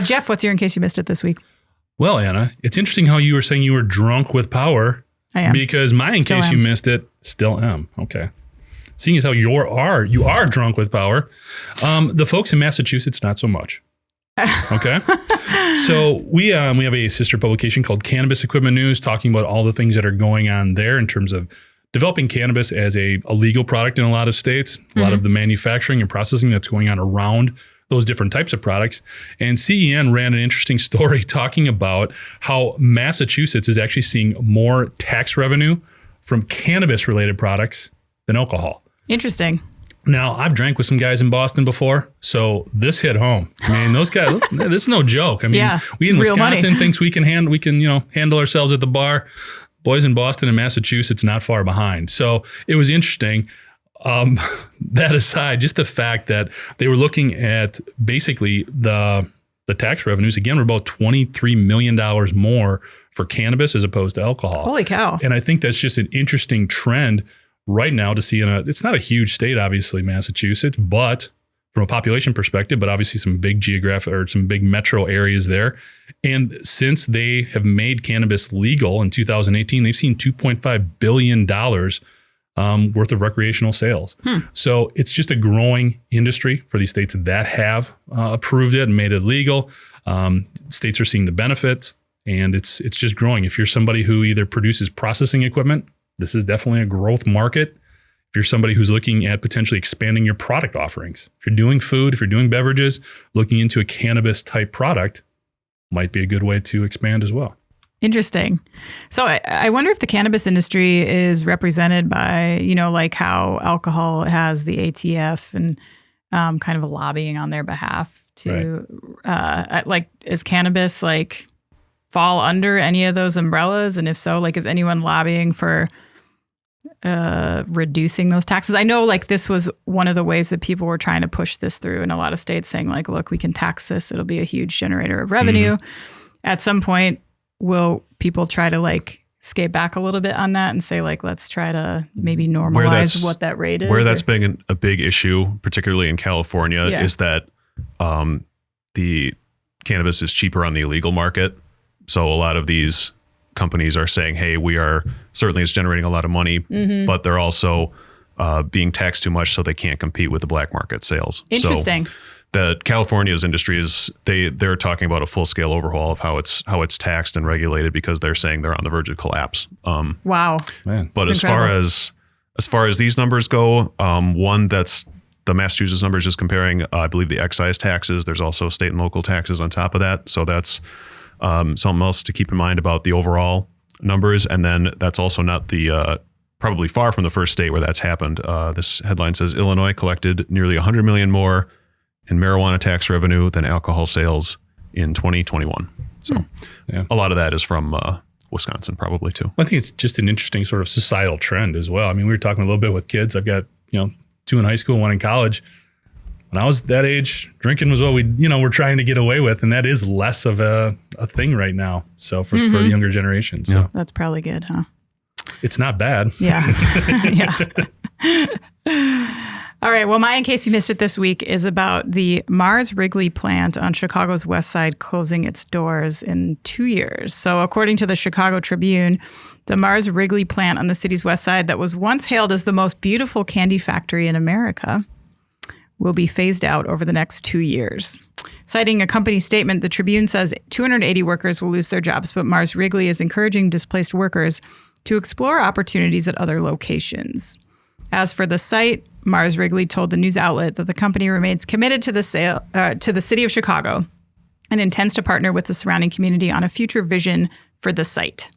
Jeff, what's your in case you missed it this week? Well, Anna, it's interesting how you were saying you were drunk with power. I am. Because my in case you missed it, still am. Okay. Seeing as how you are drunk with power. The folks in Massachusetts, not so much. Okay. So we have a sister publication called Cannabis Equipment News, talking about all the things that are going on there in terms of developing cannabis as a legal product in a lot of states, a lot of the manufacturing and processing that's going on around those different types of products. And CEN ran an interesting story talking about how Massachusetts is actually seeing more tax revenue from cannabis related products than alcohol. Interesting. Now, I've drank with some guys in Boston before, so this hit home. I mean, those guys, it's no joke. I mean, we in Wisconsin thinks we can handle ourselves at the bar. Boys in Boston and Massachusetts, not far behind. So it was interesting. That aside, just the fact that they were looking at basically the tax revenues, again, were about $23 million more for cannabis as opposed to alcohol. Holy cow. And I think that's just an interesting trend right now to see it's not a huge state, obviously, Massachusetts, but from a population perspective, but obviously some big some big metro areas there. And since they have made cannabis legal in 2018, they've seen $2.5 billion worth of recreational sales. So it's just a growing industry for these states that have approved it and made it legal. States are seeing the benefits, and it's just growing. If you're somebody who either produces processing equipment, this is definitely a growth market. If you're somebody who's looking at potentially expanding your product offerings, if you're doing food, if you're doing beverages, looking into a cannabis type product might be a good way to expand as well. Interesting. So I wonder if the cannabis industry is represented by, like how alcohol has the ATF and kind of a lobbying on their behalf to, is cannabis fall under any of those umbrellas? And if so, is anyone lobbying for reducing those taxes? I know this was one of the ways that people were trying to push this through in a lot of states, saying look, we can tax this. It'll be a huge generator of revenue. At some point, will people try to skate back a little bit on that and say, like, let's try to maybe normalize what that rate is? Where that's been a big issue, particularly in California, is that the cannabis is cheaper on the illegal market. So a lot of these companies are saying, hey, we are certainly it's generating a lot of money, but they're also being taxed too much, so they can't compete with the black market sales. Interesting. So the California's industry is they're talking about a full scale overhaul of how it's taxed and regulated, because they're saying they're on the verge of collapse. Wow. Man. But as far as these numbers go, one that's the Massachusetts numbers just comparing, I believe, the excise taxes. There's also state and local taxes on top of that. So that's something else to keep in mind about the overall numbers. And then that's also not the probably far from the first state where that's happened. This headline says Illinois collected nearly $100 million more in marijuana tax revenue than alcohol sales in 2021. So a lot of that is from Wisconsin probably too. I think it's just an interesting sort of societal trend as well. I mean, we were talking a little bit with kids. I've got, 2 in high school, 1 in college. When I was that age, drinking was what we're trying to get away with. And that is less of a thing right now. So for the younger generation. So that's probably good, huh? It's not bad. Yeah. All right. Well, in case you missed it this week, is about the Mars Wrigley plant on Chicago's west side closing its doors in 2 years. So according to the Chicago Tribune, the Mars Wrigley plant on the city's west side that was once hailed as the most beautiful candy factory in America will be phased out over the next 2 years. Citing a company statement, the Tribune says 280 workers will lose their jobs, but Mars Wrigley is encouraging displaced workers to explore opportunities at other locations. As for the site, Mars Wrigley told the news outlet that the company remains committed to the city of Chicago and intends to partner with the surrounding community on a future vision for the site.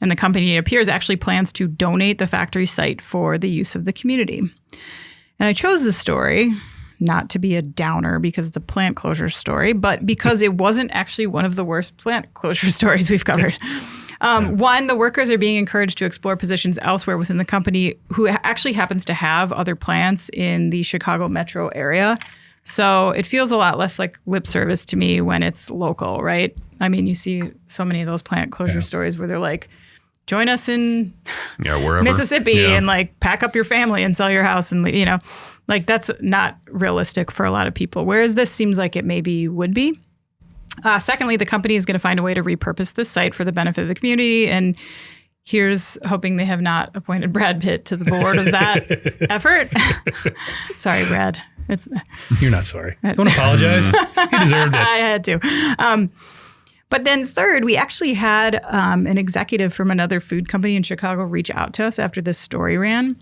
And the company, it appears, actually plans to donate the factory site for the use of the community. And I chose this story not to be a downer because it's a plant closure story, but because it wasn't actually one of the worst plant closure stories we've covered. One, the workers are being encouraged to explore positions elsewhere within the company, who actually happens to have other plants in the Chicago metro area. So it feels a lot less like lip service to me when it's local, right? I mean, you see so many of those plant closure stories where they're like, join us in wherever. Mississippi and like pack up your family and sell your house and, like that's not realistic for a lot of people. Whereas this seems like it maybe would be. Secondly, the company is going to find a way to repurpose this site for the benefit of the community. And here's hoping they have not appointed Brad Pitt to the board of that effort. Sorry, Brad. You're not sorry. Don't apologize. He deserved it. I had to. But then third, we actually had an executive from another food company in Chicago reach out to us after this story ran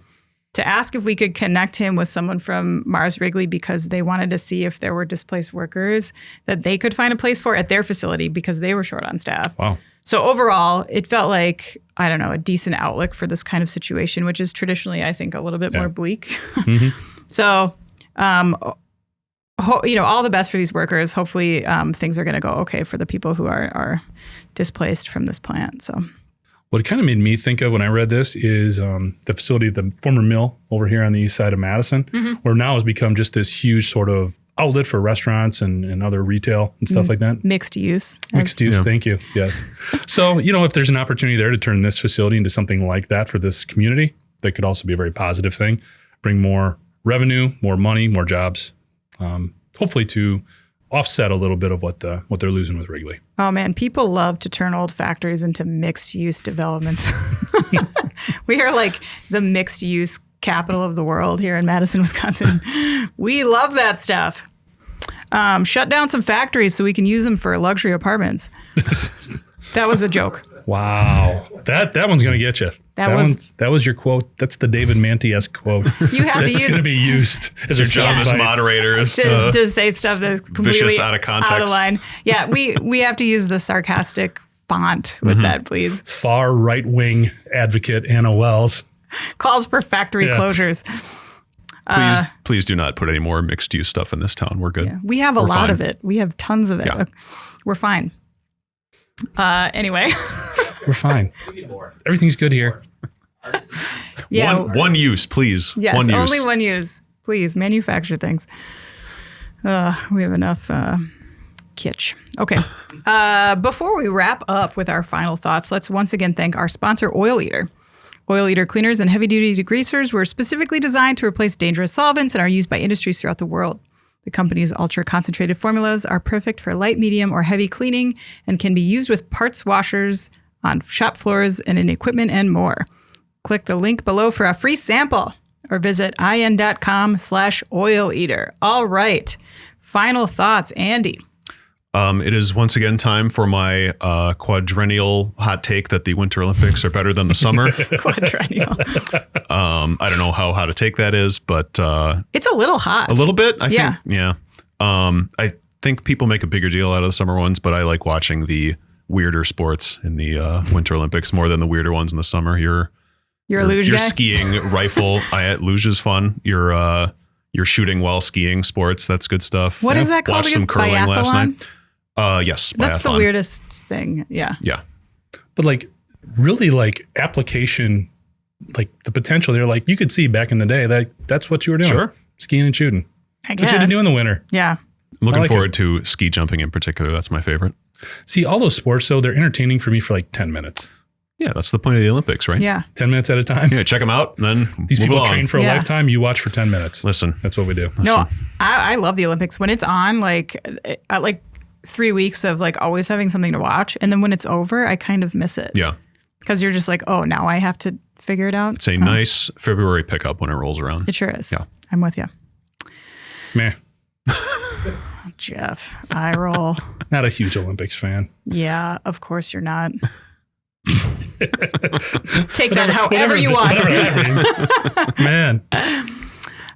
to ask if we could connect him with someone from Mars Wrigley, because they wanted to see if there were displaced workers that they could find a place for at their facility because they were short on staff. Wow. So overall, it felt like, I don't know, a decent outlook for this kind of situation, which is traditionally, I think, a little bit more bleak. So, all the best for these workers. Hopefully things are going to go okay for the people who are displaced from this plant. So what it kind of made me think of when I read this is the facility, the former mill over here on the east side of Madison, where now has become just this huge sort of outlet for restaurants and other retail and stuff like that. Mixed use. Thank you. Yes. So, if there's an opportunity there to turn this facility into something like that for this community, that could also be a very positive thing. Bring more revenue, more money, more jobs. Hopefully to offset a little bit of what they're losing with Wrigley. Oh man, people love to turn old factories into mixed use developments. We are like the mixed use capital of the world here in Madison, Wisconsin. We love that stuff. Shut down some factories so we can use them for luxury apartments. That was a joke. Wow. That one's going to get you. That was your quote. That's the David Manti-esque quote. You have to use. It's going to be used as your job as moderators to say stuff that's completely out of context. Out of line. Yeah, we have to use the sarcastic font with that, please. Far right-wing advocate Anna Wells calls for factory closures. Please do not put any more mixed use stuff in this town. We're good. Yeah, we have a lot of it. We have tons of it. Yeah. We're fine. Anyway. We're fine. Everything's good here. Yeah. One use, please. Yes, one use. Only one use. Please, manufacture things. We have enough Kitsch. Okay. Before we wrap up with our final thoughts, let's once again thank our sponsor, Oil Eater. Oil Eater cleaners and heavy-duty degreasers were specifically designed to replace dangerous solvents and are used by industries throughout the world. The company's ultra-concentrated formulas are perfect for light, medium, or heavy cleaning and can be used with parts washers on shop floors and in equipment and more. Click the link below for a free sample or visit in.com/oileater. All right. Final thoughts, Andy. It is once again time for my quadrennial hot take that the Winter Olympics are better than the summer. Quadrennial. I don't know how hot a take that is, but It's a little hot. a little bit. I Yeah. think, yeah. I think people make a bigger deal out of the summer ones, but I like watching the weirder sports in the Winter Olympics more than the weirder ones in the summer. You're a luge You're guy? skiing, rifle. Luge is fun. You're shooting while skiing sports. That's good stuff. What is that called Watched again? some curling last Biathlon? night. Yes. That's the biathlon. weirdest thing. Yeah. Yeah. But like really like application, like the potential there, like you could see back in the day that that's what you were doing. Sure. Skiing and shooting. I What you had to guess. do in the winter. Yeah. I'm looking like forward to ski jumping in particular. That's my favorite. See, all those sports, though, they're entertaining for me for like 10 minutes. Yeah, that's the point of the Olympics, right? Yeah. 10 minutes at a time. Yeah, check them out, and then These move people along. train for a Yeah. lifetime. You watch for 10 minutes. Listen, That's what we do. No, I love the Olympics. When it's on, like 3 weeks of like always having something to watch. And then when it's over, I kind of miss it. yeah, Because you're just like, oh, now I have to figure it out. it's a nice February pickup when it rolls around. It sure is. Yeah. I'm with you. Meh. Jeff, I roll. Not a huge Olympics fan. Yeah, of course you're not. Take that however you want. Whatever that means. Man.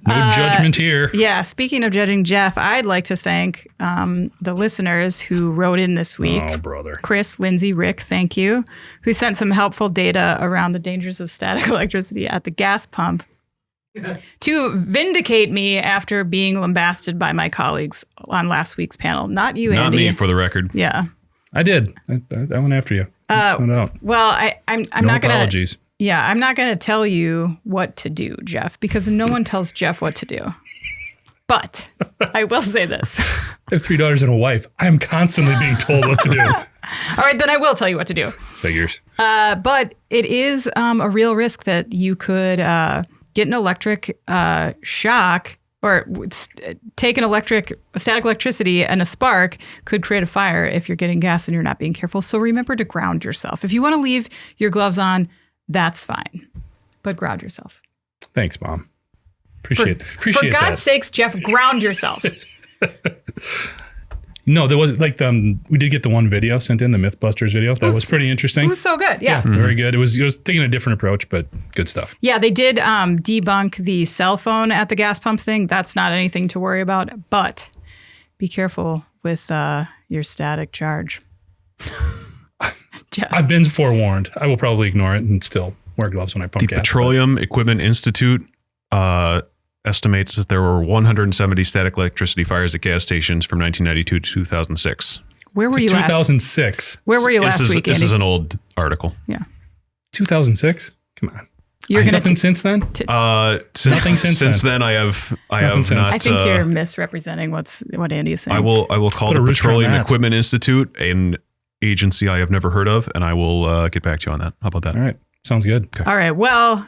No judgment here. Yeah, speaking of judging Jeff, I'd like to thank the listeners who wrote in this week. Oh, brother. Chris, Lindsay, Rick, thank you, who sent some helpful data around the dangers of static electricity at the gas pump to vindicate me after being lambasted by my colleagues on last week's panel. Not you, Not Andy. me, for the record. Yeah. I did. I went after you. It's no doubt. Well, I'm No not going to. apologies. Yeah, I'm not going to tell you what to do, Jeff, because no one tells Jeff what to do. But I will say this. I have 3 daughters and a wife. I'm constantly being told what to do. All right, then I will tell you what to do. Figures. But it is a real risk that you could get an electric shock or take an static electricity and a spark could create a fire if you're getting gas and you're not being careful. So remember to ground yourself. If you want to leave your gloves on, that's fine. But ground yourself. Thanks, Mom. Appreciate For that. God's sakes, Jeff, ground yourself. No, there was like we did get the one video sent in, the Mythbusters video. That was pretty interesting. It was so good. Yeah. Very good. It was taking a different approach, but good stuff. Yeah, they did debunk the cell phone at the gas pump thing. That's not anything to worry about. But be careful with your static charge. Jeff. I've been forewarned. I will probably ignore it and still wear gloves when I pump The gas. Petroleum Equipment Institute estimates that there were 170 static electricity fires at gas stations from 1992 to 2006. Where were you last? 2006. Where were you last week, This Andy? is an old article. Yeah. 2006? Come on. You're gonna Nothing since then? Nothing since since then. I have since. not. I think you're misrepresenting what Andy is saying. I will call Put the a rooster on Petroleum that. Equipment Institute, an agency I have never heard of, and I will get back to you on that. How about that? All right. Sounds good. All right. Well,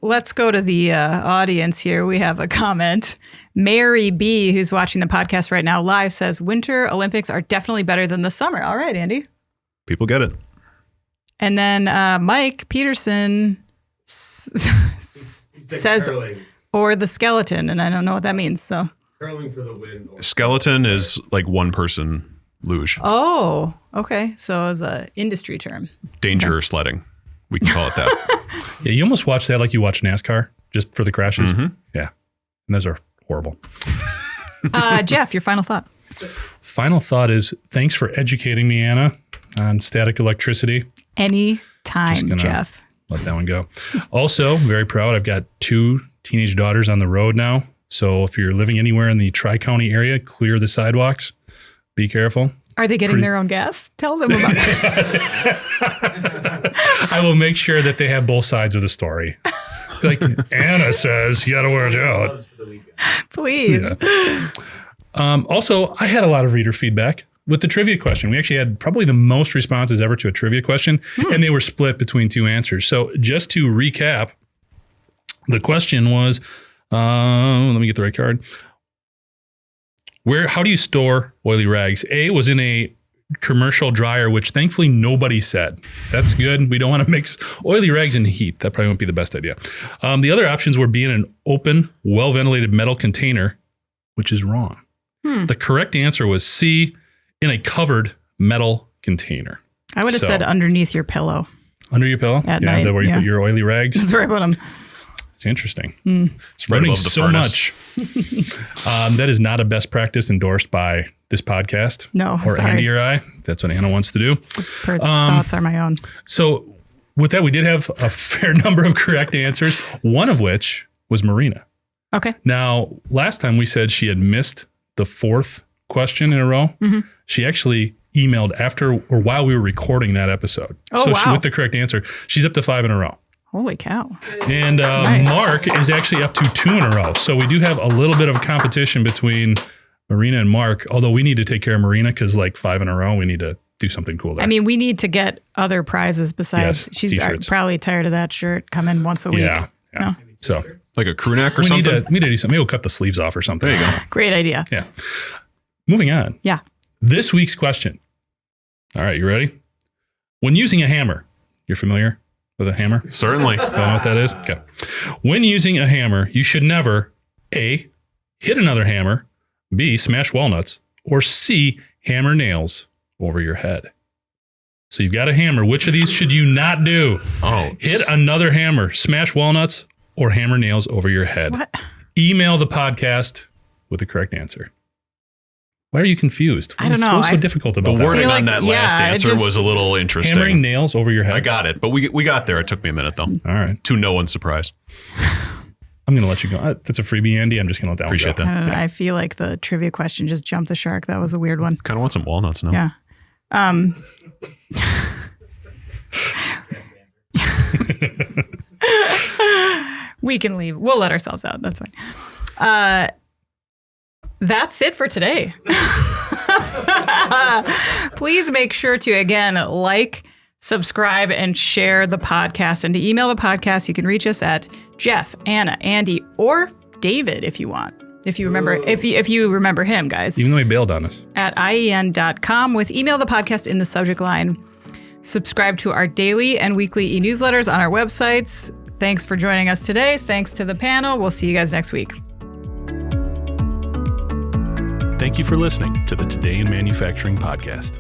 let's go to the audience here. We have a comment. Mary B, who's watching the podcast right now live, says Winter Olympics are definitely better than the summer. All right, Andy. People get it. And then Mike Peterson says, curling. or the skeleton, and I don't know what that means. So, Curling for the win. Skeleton is like one person luge. oh, okay. So it's an industry term. Danger sledding. We can call it that. Yeah, you almost watch that like you watch NASCAR just for the crashes. Mm-hmm. Yeah. And those are horrible. Jeff, your final thought. Final thought is thanks for educating me, Anna, on static electricity. Any time, gonna- Jeff. Let that one go. Also, very proud. I've got 2 teenage daughters on the road now. So if you're living anywhere in the Tri-County area, clear the sidewalks. Be careful. Are they getting their own gas? Tell them about that. I will make sure that they have both sides of the story. Like Anna says, you got to wear it out. Please. Also, I had a lot of reader feedback with the trivia question. We actually had probably the most responses ever to a trivia question, and they were split between two answers. So just to recap, the question was, let me get the right card. How do you store oily rags? A was in a commercial dryer, which thankfully nobody said. That's good. We don't want to mix oily rags in heat. That probably won't be the best idea. The other options were being an open, well-ventilated metal container, which is wrong. The correct answer was C, in a covered metal container. I would have said underneath your pillow. Under your pillow? At night, is that where you put your oily rags? That's where I put them. It's interesting. It's right above the furnace. Much. That is not a best practice endorsed by this podcast. No, or sorry. Andy or I. That's what Anna wants to do. Thoughts are my own. So with that, we did have a fair number of correct answers, one of which was Marina. Okay. Now, last time we said she had missed the fourth question in a row. She actually emailed after or while we were recording that episode. Oh, wow. With the correct answer, she's up to 5 in a row. Holy cow. And Nice. Mark is actually up to 2 in a row. So we do have a little bit of competition between Marina and Mark, although we need to take care of Marina because 5 in a row, we need to do something cool there. I mean, we need to get other prizes besides. Yes, she's t-shirts. probably tired of that shirt coming once a week. Yeah. No. So Like a crew neck or we something? need to do something. Maybe we'll cut the sleeves off or something. There you go. Great idea. Yeah. Moving on. Yeah. This week's question. All right, you ready? When using a hammer, you're familiar with a hammer? Certainly. You know what that is? Okay. When using a hammer, you should never A, hit another hammer, B, smash walnuts, or C, hammer nails over your head. So you've got a hammer. Which of these should you not do? Hit another hammer, smash walnuts, or hammer nails over your head. What? Email the podcast with the correct answer. Why are you confused? I don't know. What's so difficult about The that? wording like- on that yeah, last it answer just- was a little interesting. Hammering nails over your head. I got it, but we got there. It took me a minute, though. All right. To no one's surprise. I'm going to let you go. That's a freebie, Andy. I'm just going to let that Appreciate one go. that. I feel like the trivia question just jumped the shark. That was a weird one. Kind of want some walnuts now. Yeah. We can leave. We'll let ourselves out. That's fine. That's it for today. Please make sure to, again, like, subscribe, and share the podcast. And to email the podcast, you can reach us at Jeff, Anna, Andy, or David if you want. If you remember, if you remember him, guys. Even though he bailed on us. At IEN.com with email the podcast in the subject line. Subscribe to our daily and weekly e-newsletters on our websites. Thanks for joining us today. Thanks to the panel. We'll see you guys next week. Thank you for listening to the Today in Manufacturing podcast.